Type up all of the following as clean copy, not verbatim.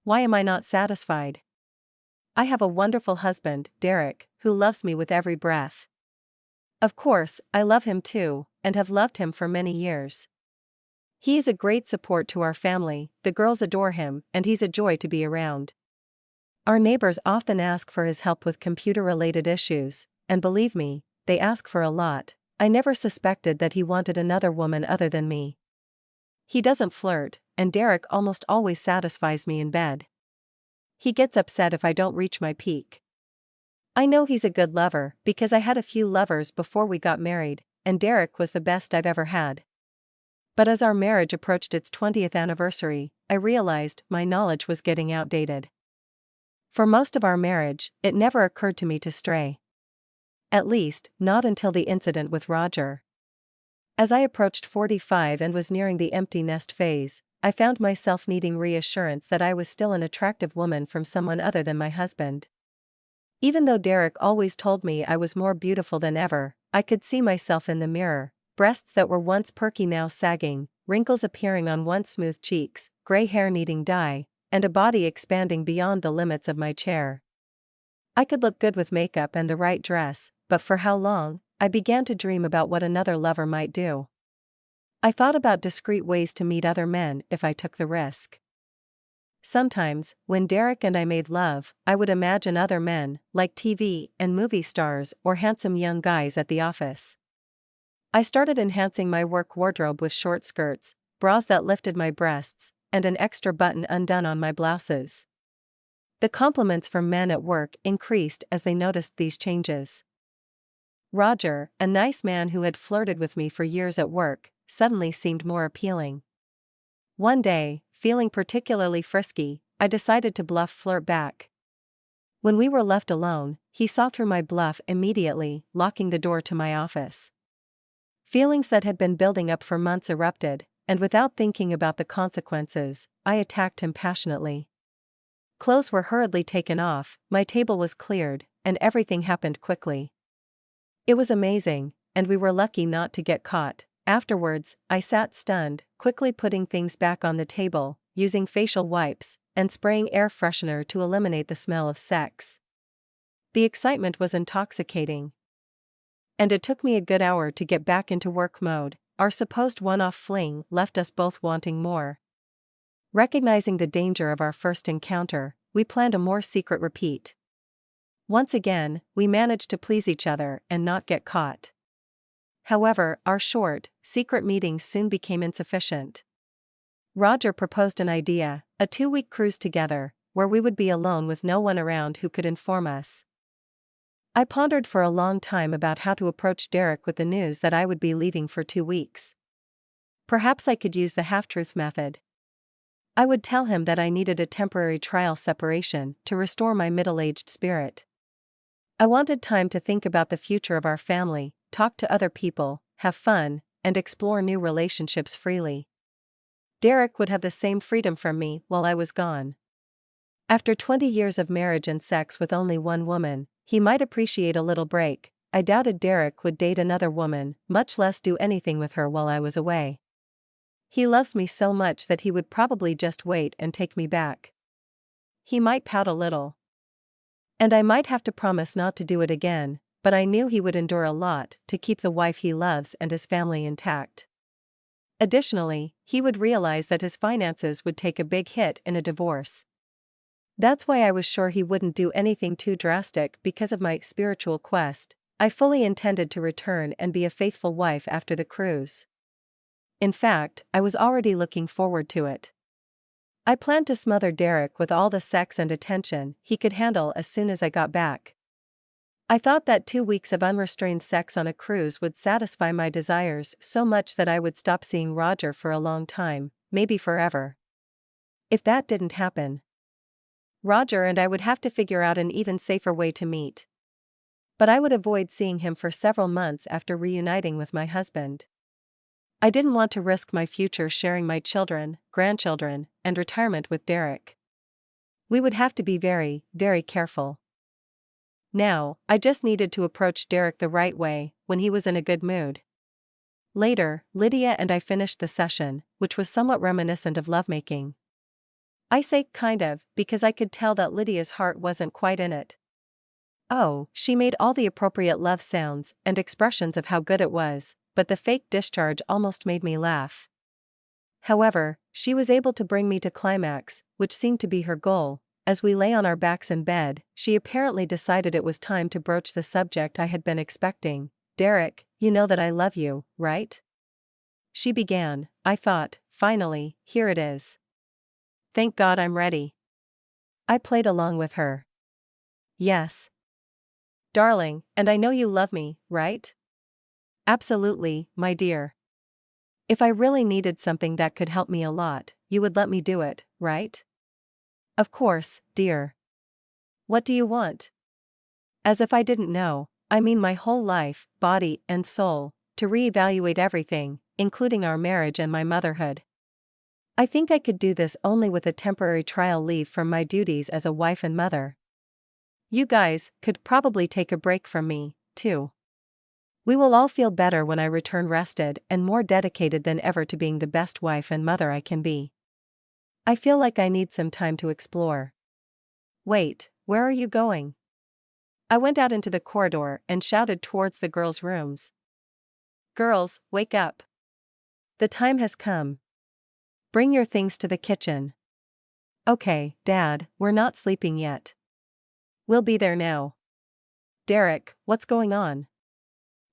Why am I not satisfied? I have a wonderful husband, Derek, who loves me with every breath. Of course, I love him too, and have loved him for many years. He is a great support to our family, the girls adore him, and he's a joy to be around. Our neighbors often ask for his help with computer-related issues, and believe me, they ask for a lot. I never suspected that he wanted another woman other than me. He doesn't flirt, and Derek almost always satisfies me in bed. He gets upset if I don't reach my peak. I know he's a good lover because I had a few lovers before we got married, and Derek was the best I've ever had. But as our marriage approached its 20th anniversary, I realized my knowledge was getting outdated. For most of our marriage, it never occurred to me to stray. At least, not until the incident with Roger. As I approached 45 and was nearing the empty nest phase, I found myself needing reassurance that I was still an attractive woman from someone other than my husband. Even though Derek always told me I was more beautiful than ever, I could see myself in the mirror, breasts that were once perky now sagging, wrinkles appearing on once smooth cheeks, gray hair needing dye, and a body expanding beyond the limits of my chair. I could look good with makeup and the right dress, but for how long? I began to dream about what another lover might do. I thought about discreet ways to meet other men if I took the risk. Sometimes, when Derek and I made love, I would imagine other men, like TV and movie stars or handsome young guys at the office. I started enhancing my work wardrobe with short skirts, bras that lifted my breasts, and an extra button undone on my blouses. The compliments from men at work increased as they noticed these changes. Roger, a nice man who had flirted with me for years at work, suddenly seemed more appealing. One day, feeling particularly frisky, I decided to flirt back. When we were left alone, he saw through my bluff immediately, locking the door to my office. Feelings that had been building up for months erupted, and without thinking about the consequences, I attacked him passionately. Clothes were hurriedly taken off, my table was cleared, and everything happened quickly. It was amazing, and we were lucky not to get caught. Afterwards, I sat stunned, quickly putting things back on the table, using facial wipes, and spraying air freshener to eliminate the smell of sex. The excitement was intoxicating. And it took me a good hour to get back into work mode. Our supposed one-off fling left us both wanting more. Recognizing the danger of our first encounter, we planned a more secret repeat. Once again, we managed to please each other and not get caught. However, our short, secret meetings soon became insufficient. Roger proposed an idea, a 2-week cruise together, where we would be alone with no one around who could inform us. I pondered for a long time about how to approach Derek with the news that I would be leaving for 2 weeks. Perhaps I could use the half-truth method. I would tell him that I needed a temporary trial separation to restore my middle-aged spirit. I wanted time to think about the future of our family, talk to other people, have fun, and explore new relationships freely. Derek would have the same freedom from me while I was gone. After 20 years of marriage and sex with only one woman, he might appreciate a little break. I doubted Derek would date another woman, much less do anything with her while I was away. He loves me so much that he would probably just wait and take me back. He might pout a little. And I might have to promise not to do it again, but I knew he would endure a lot to keep the wife he loves and his family intact. Additionally, he would realize that his finances would take a big hit in a divorce. That's why I was sure he wouldn't do anything too drastic because of my spiritual quest. I fully intended to return and be a faithful wife after the cruise. In fact, I was already looking forward to it. I planned to smother Derek with all the sex and attention he could handle as soon as I got back. I thought that 2 weeks of unrestrained sex on a cruise would satisfy my desires so much that I would stop seeing Roger for a long time, maybe forever. If that didn't happen, Roger and I would have to figure out an even safer way to meet. But I would avoid seeing him for several months after reuniting with my husband. I didn't want to risk my future sharing my children, grandchildren, and retirement with Derek. We would have to be very, very careful. Now, I just needed to approach Derek the right way, when he was in a good mood. Later, Lydia and I finished the session, which was somewhat reminiscent of lovemaking. I say kind of, because I could tell that Lydia's heart wasn't quite in it. Oh, she made all the appropriate love sounds and expressions of how good it was, but the fake discharge almost made me laugh. However, she was able to bring me to climax, which seemed to be her goal. As we lay on our backs in bed, she apparently decided it was time to broach the subject I had been expecting. Derek, you know that I love you, right? She began. I thought, finally, here it is. Thank God I'm ready. I played along with her. Yes. Darling, and I know you love me, right? Absolutely, my dear. If I really needed something that could help me a lot, you would let me do it, right? Of course, dear. What do you want? As if I didn't know, I mean my whole life, body and soul, to reevaluate everything, including our marriage and my motherhood. I think I could do this only with a temporary trial leave from my duties as a wife and mother. You guys could probably take a break from me, too. We will all feel better when I return rested and more dedicated than ever to being the best wife and mother I can be. I feel like I need some time to explore. Wait, where are you going? I went out into the corridor and shouted towards the girls' rooms. Girls, wake up. The time has come. Bring your things to the kitchen. Okay, Dad, we're not sleeping yet. We'll be there now. Derek, what's going on?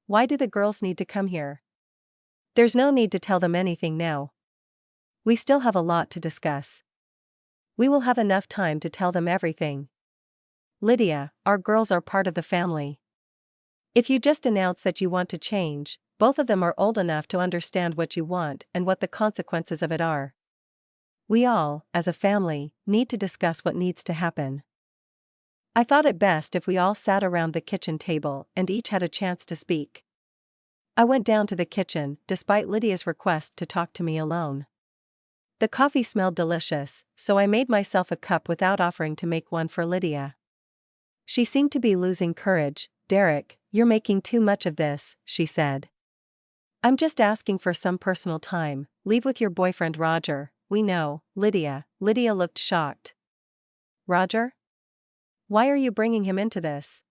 Why do the girls need to come here? There's no need to tell them anything now. We still have a lot to discuss. We will have enough time to tell them everything. Lydia, our girls are part of the family. If you just announce that you want to change, both of them are old enough to understand what you want and what the consequences of it are. We all, as a family, need to discuss what needs to happen. I thought it best if we all sat around the kitchen table and each had a chance to speak. I went down to the kitchen, despite Lydia's request to talk to me alone. The coffee smelled delicious, so I made myself a cup without offering to make one for Lydia. She seemed to be losing courage. Derek, you're making too much of this, she said. I'm just asking for some personal time. Leave with your boyfriend Roger. We know, Lydia. Lydia looked shocked. Roger? Why are you bringing him into this?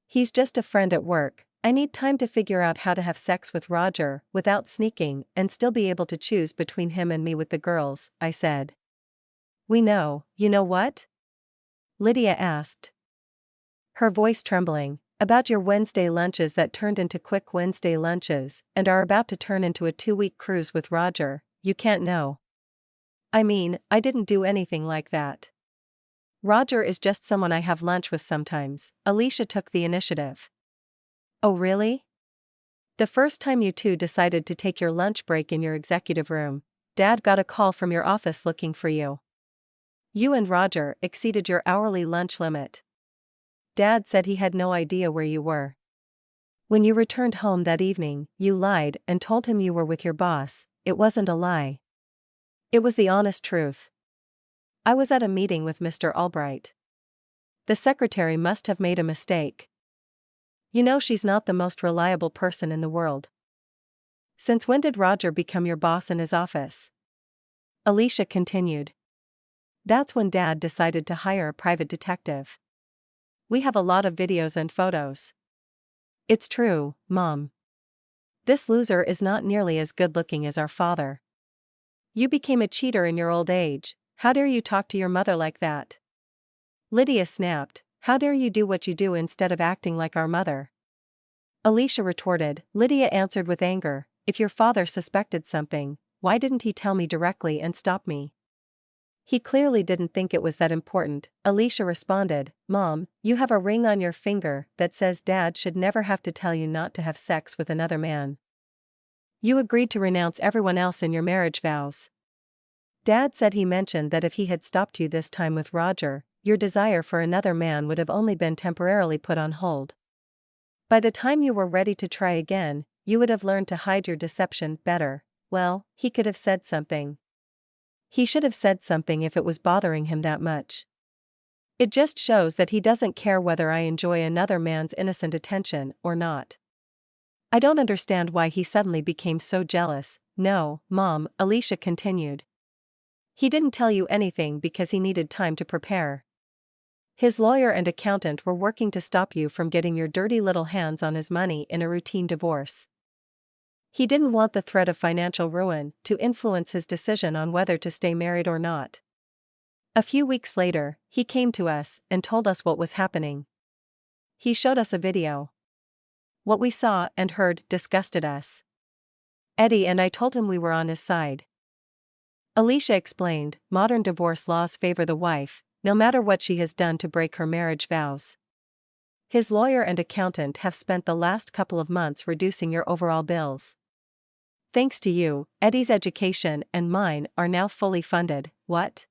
He's just a friend at work. I need time to figure out how to have sex with Roger without sneaking and still be able to choose between him and me with the girls, I said. We know, you know what? Lydia asked. Her voice trembling, about your Wednesday lunches that turned into quick Wednesday lunches and are about to turn into a 2-week cruise with Roger. You can't know. I mean, I didn't do anything like that. Roger is just someone I have lunch with sometimes. Alicia took the initiative. Oh really? The first time you two decided to take your lunch break in your executive room, Dad got a call from your office looking for you. You and Roger exceeded your hourly lunch limit. Dad said he had no idea where you were. When you returned home that evening, you lied and told him you were with your boss. It wasn't a lie. It was the honest truth. I was at a meeting with Mr. Albright. The secretary must have made a mistake. You know she's not the most reliable person in the world. Since when did Roger become your boss in his office? Alicia continued. That's when Dad decided to hire a private detective. We have a lot of videos and photos. It's true, Mom. This loser is not nearly as good looking as our father. You became a cheater in your old age. How dare you talk to your mother like that? Lydia snapped. How dare you do what you do instead of acting like our mother? Alicia retorted. Lydia answered with anger. If your father suspected something, why didn't he tell me directly and stop me? He clearly didn't think it was that important. Alicia responded. Mom, you have a ring on your finger that says Dad should never have to tell you not to have sex with another man. You agreed to renounce everyone else in your marriage vows. Dad said he mentioned that if he had stopped you this time with Roger, your desire for another man would have only been temporarily put on hold. By the time you were ready to try again, you would have learned to hide your deception better. Well, he could have said something. He should have said something if it was bothering him that much. It just shows that he doesn't care whether I enjoy another man's innocent attention or not. I don't understand why he suddenly became so jealous. No, Mom, Alicia continued. He didn't tell you anything because he needed time to prepare. His lawyer and accountant were working to stop you from getting your dirty little hands on his money in a routine divorce. He didn't want the threat of financial ruin to influence his decision on whether to stay married or not. A few weeks later, he came to us and told us what was happening. He showed us a video. What we saw and heard disgusted us. Eddie and I told him we were on his side. Alicia explained, modern divorce laws favor the wife, no matter what she has done to break her marriage vows. His lawyer and accountant have spent the last couple of months reducing your overall bills. Thanks to you, Eddie's education and mine are now fully funded. What?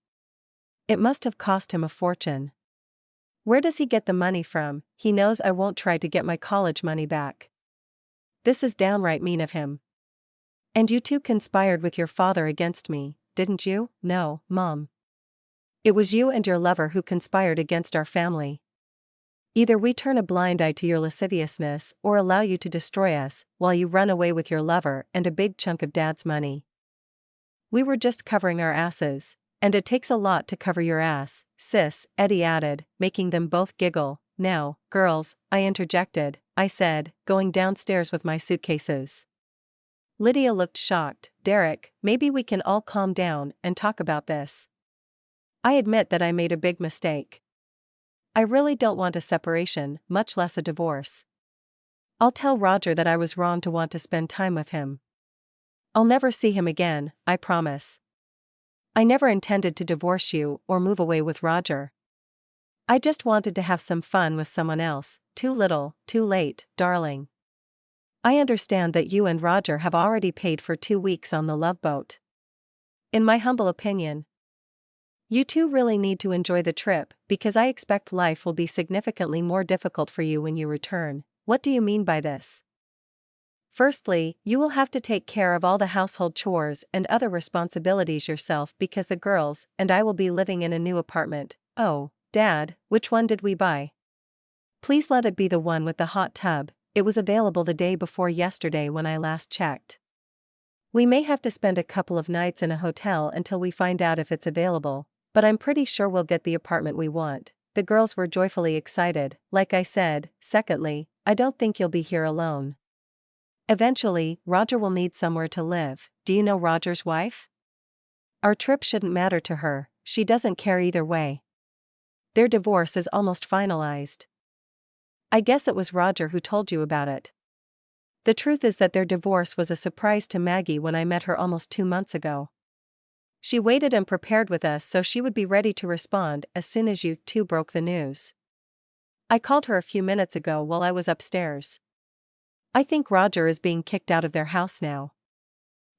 It must have cost him a fortune. Where does he get the money from? He knows I won't try to get my college money back. This is downright mean of him. And you two conspired with your father against me, didn't you? No, Mom. It was you and your lover who conspired against our family. Either we turn a blind eye to your lasciviousness or allow you to destroy us while you run away with your lover and a big chunk of Dad's money. We were just covering our asses. And it takes a lot to cover your ass, sis, Eddie added, making them both giggle. Now, girls, I interjected, I said, going downstairs with my suitcases. Lydia looked shocked. Derek, maybe we can all calm down and talk about this. I admit that I made a big mistake. I really don't want a separation, much less a divorce. I'll tell Roger that I was wrong to want to spend time with him. I'll never see him again, I promise. I never intended to divorce you or move away with Roger. I just wanted to have some fun with someone else. Too little, too late, darling. I understand that you and Roger have already paid for 2 weeks on the Love Boat. In my humble opinion, you two really need to enjoy the trip because I expect life will be significantly more difficult for you when you return. What do you mean by this? Firstly, you will have to take care of all the household chores and other responsibilities yourself because the girls and I will be living in a new apartment. Oh, Dad, which one did we buy? Please let it be the one with the hot tub. It was available the day before yesterday when I last checked. We may have to spend a couple of nights in a hotel until we find out if it's available, but I'm pretty sure we'll get the apartment we want. The girls were joyfully excited. Like I said, secondly, I don't think you'll be here alone. Eventually, Roger will need somewhere to live. Do you know Roger's wife? Our trip shouldn't matter to her, she doesn't care either way. Their divorce is almost finalized. I guess it was Roger who told you about it. The truth is that their divorce was a surprise to Maggie when I met her almost 2 months ago. She waited and prepared with us so she would be ready to respond as soon as you two broke the news. I called her a few minutes ago while I was upstairs. I think Roger is being kicked out of their house now.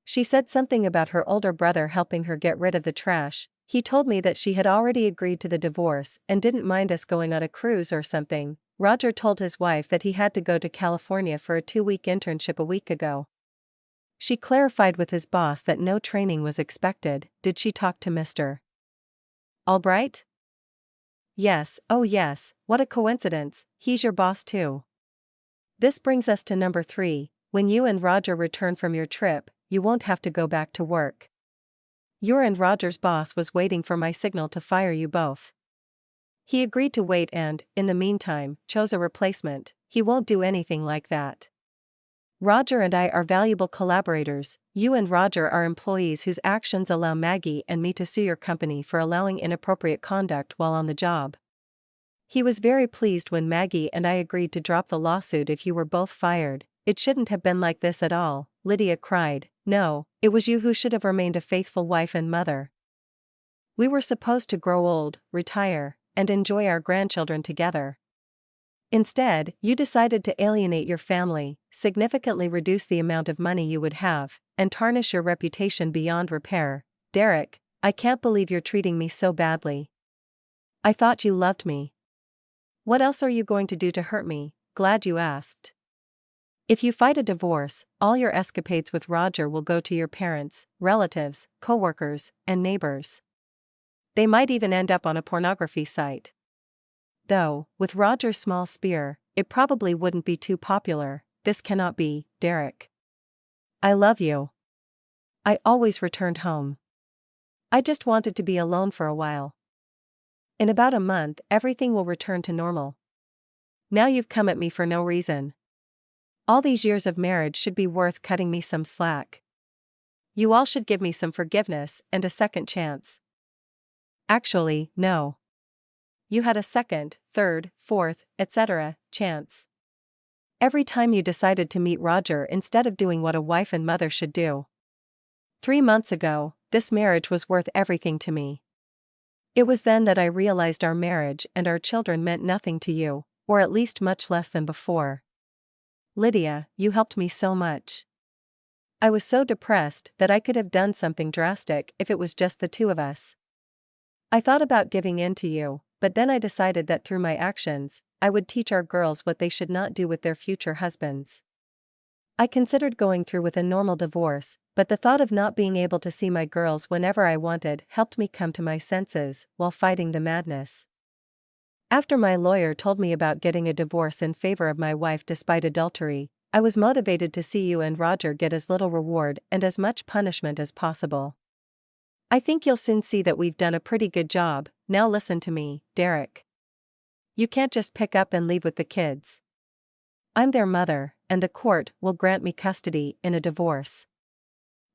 She said something about her older brother helping her get rid of the trash. He told me that she had already agreed to the divorce and didn't mind us going on a cruise or something. Roger told his wife that he had to go to California for a 2-week internship a week ago. She clarified with his boss that no training was expected. Did she talk to Mr. Albright? Yes, oh yes, what a coincidence, he's your boss too. This brings us to number 3, when you and Roger return from your trip, you won't have to go back to work. Your and Roger's boss was waiting for my signal to fire you both. He agreed to wait and, in the meantime, chose a replacement. He won't do anything like that. Roger and I are valuable collaborators. You and Roger are employees whose actions allow Maggie and me to sue your company for allowing inappropriate conduct while on the job. He was very pleased when Maggie and I agreed to drop the lawsuit if you were both fired. It shouldn't have been like this at all, Lydia cried. No, it was you who should have remained a faithful wife and mother. We were supposed to grow old, retire, and enjoy our grandchildren together. Instead, you decided to alienate your family, significantly reduce the amount of money you would have, and tarnish your reputation beyond repair. Derek, I can't believe you're treating me so badly. I thought you loved me. What else are you going to do to hurt me? Glad you asked. If you fight a divorce, all your escapades with Roger will go to your parents, relatives, coworkers, and neighbors. They might even end up on a pornography site. Though, with Roger's small spear, it probably wouldn't be too popular. This cannot be, Derek. I love you. I always returned home. I just wanted to be alone for a while. In about a month, everything will return to normal. Now you've come at me for no reason. All these years of marriage should be worth cutting me some slack. You all should give me some forgiveness and a second chance. Actually, no. You had a second, third, fourth, etc. chance. Every time you decided to meet Roger instead of doing what a wife and mother should do. 3 months ago, this marriage was worth everything to me. It was then that I realized our marriage and our children meant nothing to you, or at least much less than before. Lydia, you helped me so much. I was so depressed that I could have done something drastic if it was just the two of us. I thought about giving in to you, but then I decided that through my actions, I would teach our girls what they should not do with their future husbands. I considered going through with a normal divorce, but the thought of not being able to see my girls whenever I wanted helped me come to my senses while fighting the madness. After my lawyer told me about getting a divorce in favor of my wife despite adultery, I was motivated to see you and Roger get as little reward and as much punishment as possible. I think you'll soon see that we've done a pretty good job. Now listen to me, Derek. You can't just pick up and leave with the kids. I'm their mother, and the court will grant me custody in a divorce.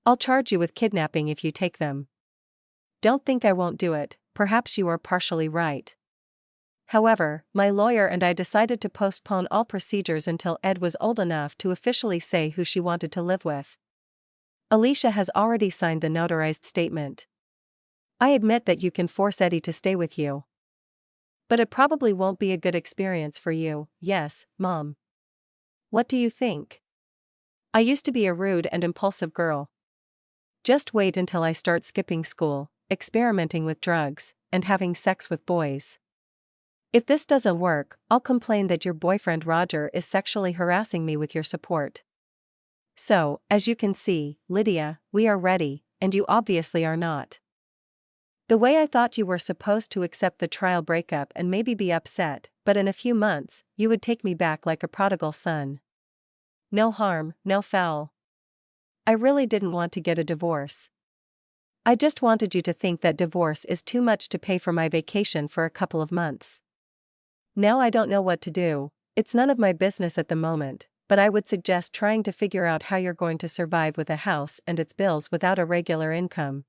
I'll charge you with kidnapping if you take them. Don't think I won't do it, perhaps you are partially right. However, my lawyer and I decided to postpone all procedures until Ed was old enough to officially say who she wanted to live with. Alicia has already signed the notarized statement. I admit that you can force Eddie to stay with you. But it probably won't be a good experience for you, yes, Mom. What do you think? I used to be a rude and impulsive girl. Just wait until I start skipping school, experimenting with drugs, and having sex with boys. If this doesn't work, I'll complain that your boyfriend Roger is sexually harassing me with your support. So, as you can see, Lydia, we are ready, and you obviously are not. The way I thought you were supposed to accept the trial breakup and maybe be upset, but in a few months, you would take me back like a prodigal son. No harm, no foul. I really didn't want to get a divorce. I just wanted you to think that divorce is too much to pay for my vacation for a couple of months. Now I don't know what to do. It's none of my business at the moment, but I would suggest trying to figure out how you're going to survive with a house and its bills without a regular income.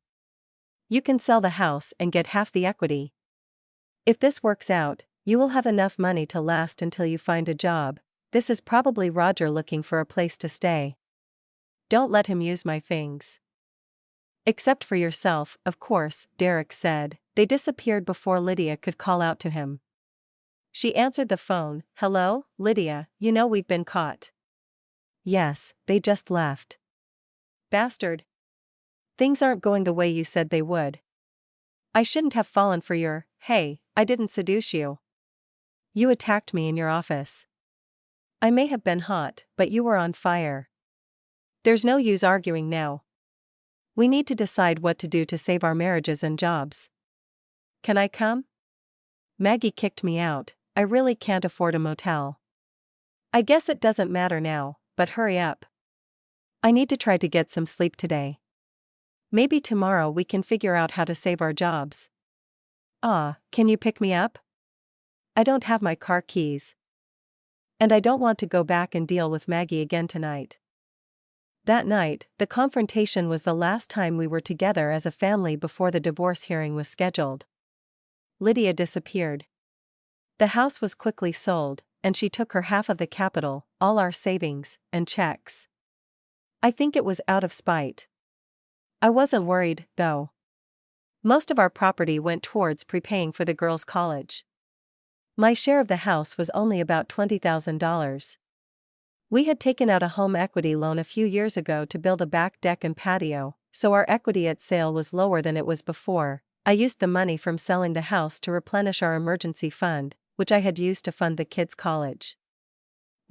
You can sell the house and get half the equity. If this works out, you will have enough money to last until you find a job. This is probably Roger looking for a place to stay. Don't let him use my things. Except for yourself, of course, Derek said. They disappeared before Lydia could call out to him. She answered the phone. Hello, Lydia, you know we've been caught. Yes, they just left. Bastard. Things aren't going the way you said they would. I shouldn't have fallen for your, hey, I didn't seduce you. You attacked me in your office. I may have been hot, but you were on fire. There's no use arguing now. We need to decide what to do to save our marriages and jobs. Can I come? Maggie kicked me out. I really can't afford a motel. I guess it doesn't matter now, but hurry up. I need to try to get some sleep today. Maybe tomorrow we can figure out how to save our jobs. Can you pick me up? I don't have my car keys. And I don't want to go back and deal with Maggie again tonight. That night, the confrontation was the last time we were together as a family before the divorce hearing was scheduled. Lydia disappeared. The house was quickly sold, and she took her half of the capital, all our savings, and checks. I think it was out of spite. I wasn't worried, though. Most of our property went towards prepaying for the girls' college. My share of the house was only about $20,000. We had taken out a home equity loan a few years ago to build a back deck and patio, so our equity at sale was lower than it was before. I used the money from selling the house to replenish our emergency fund, which I had used to fund the kids' college.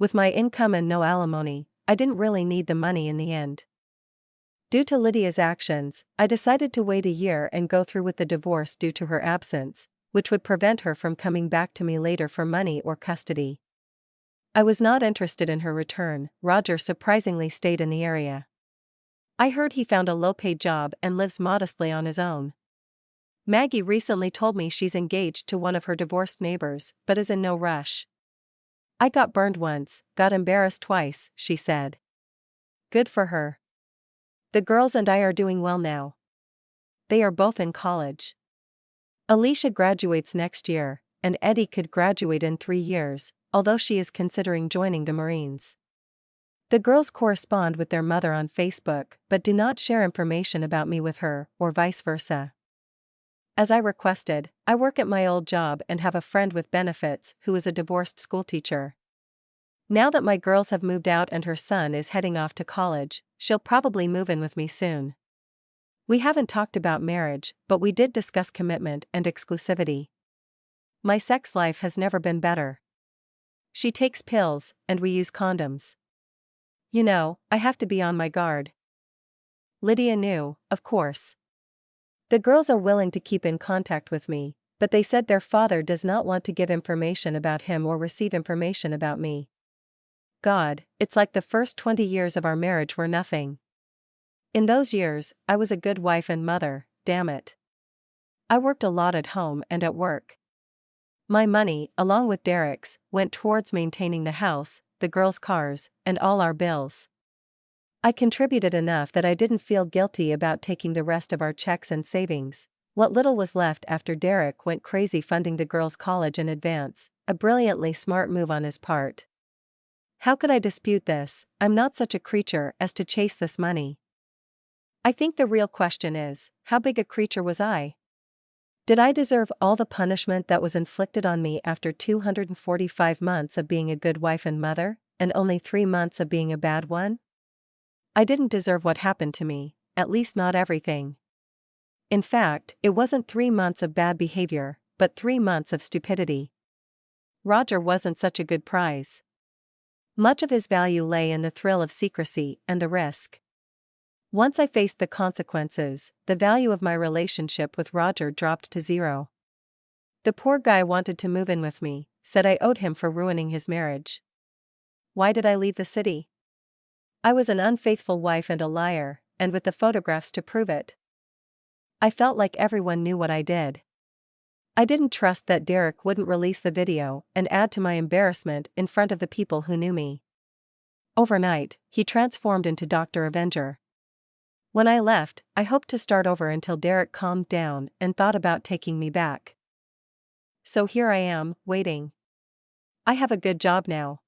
With my income and no alimony, I didn't really need the money in the end. Due to Lydia's actions, I decided to wait a year and go through with the divorce due to her absence, which would prevent her from coming back to me later for money or custody. I was not interested in her return. Roger surprisingly stayed in the area. I heard he found a low-paid job and lives modestly on his own. Maggie recently told me she's engaged to one of her divorced neighbors, but is in no rush. I got burned once, got embarrassed twice, she said. Good for her. The girls and I are doing well now. They are both in college. Alicia graduates next year, and Eddie could graduate in 3 years, although she is considering joining the Marines. The girls correspond with their mother on Facebook but do not share information about me with her, or vice versa. As I requested, I work at my old job and have a friend with benefits who is a divorced schoolteacher. Now that my girls have moved out and her son is heading off to college, she'll probably move in with me soon. We haven't talked about marriage, but we did discuss commitment and exclusivity. My sex life has never been better. She takes pills, and we use condoms. You know, I have to be on my guard. Lydia knew, of course. The girls are willing to keep in contact with me, but they said their father does not want to give information about him or receive information about me. God, it's like the first 20 years of our marriage were nothing. In those years, I was a good wife and mother, damn it. I worked a lot at home and at work. My money, along with Derek's, went towards maintaining the house, the girls' cars, and all our bills. I contributed enough that I didn't feel guilty about taking the rest of our checks and savings. What little was left after Derek went crazy funding the girls' college in advance, a brilliantly smart move on his part. How could I dispute this? I'm not such a creature as to chase this money. I think the real question is, how big a creature was I? Did I deserve all the punishment that was inflicted on me after 245 months of being a good wife and mother, and only 3 months of being a bad one? I didn't deserve what happened to me, at least not everything. In fact, it wasn't 3 months of bad behavior, but 3 months of stupidity. Roger wasn't such a good prize. Much of his value lay in the thrill of secrecy and the risk. Once I faced the consequences, the value of my relationship with Roger dropped to 0. The poor guy wanted to move in with me, said I owed him for ruining his marriage. Why did I leave the city? I was an unfaithful wife and a liar, and with the photographs to prove it. I felt like everyone knew what I did. I didn't trust that Derek wouldn't release the video and add to my embarrassment in front of the people who knew me. Overnight, he transformed into Dr. Avenger. When I left, I hoped to start over until Derek calmed down and thought about taking me back. So here I am, waiting. I have a good job now.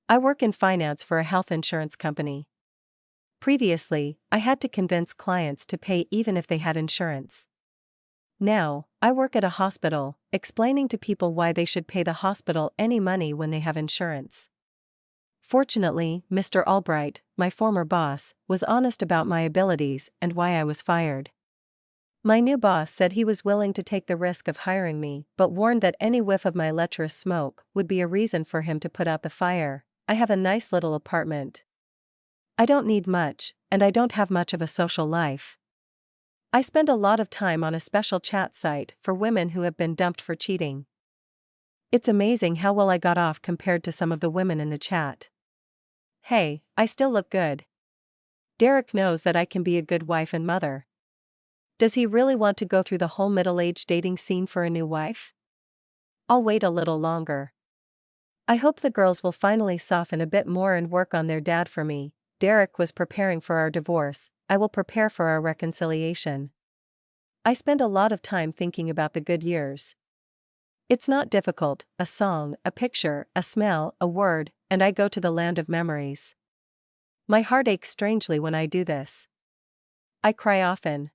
I work in finance for a health insurance company. Previously, I had to convince clients to pay even if they had insurance. Now, I work at a hospital, explaining to people why they should pay the hospital any money when they have insurance. Fortunately, Mr. Albright, my former boss, was honest about my abilities and why I was fired. My new boss said he was willing to take the risk of hiring me, but warned that any whiff of my lecherous smoke would be a reason for him to put out the fire. I have a nice little apartment. I don't need much, and I don't have much of a social life. I spend a lot of time on a special chat site for women who have been dumped for cheating. It's amazing how well I got off compared to some of the women in the chat. Hey, I still look good. Derek knows that I can be a good wife and mother. Does he really want to go through the whole middle-aged dating scene for a new wife? I'll wait a little longer. I hope the girls will finally soften a bit more and work on their dad for me. Derek was preparing for our divorce, I will prepare for our reconciliation. I spend a lot of time thinking about the good years. It's not difficult, a song, a picture, a smell, a word, and I go to the land of memories. My heart aches strangely when I do this. I cry often.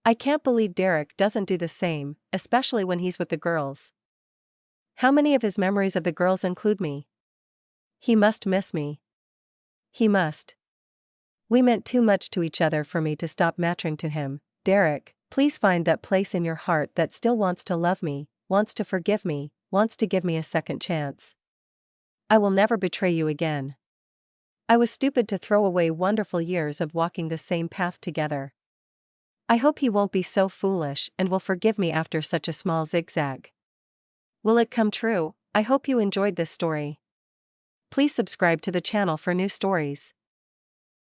I can't believe Derek doesn't do the same, especially when he's with the girls. How many of his memories of the girls include me? He must miss me. He must. We meant too much to each other for me to stop mattering to him. Derek, please find that place in your heart that still wants to love me, wants to forgive me, wants to give me a second chance. I will never betray you again. I was stupid to throw away wonderful years of walking the same path together. I hope he won't be so foolish and will forgive me after such a small zigzag. Will it come true? I hope you enjoyed this story. Please subscribe to the channel for new stories.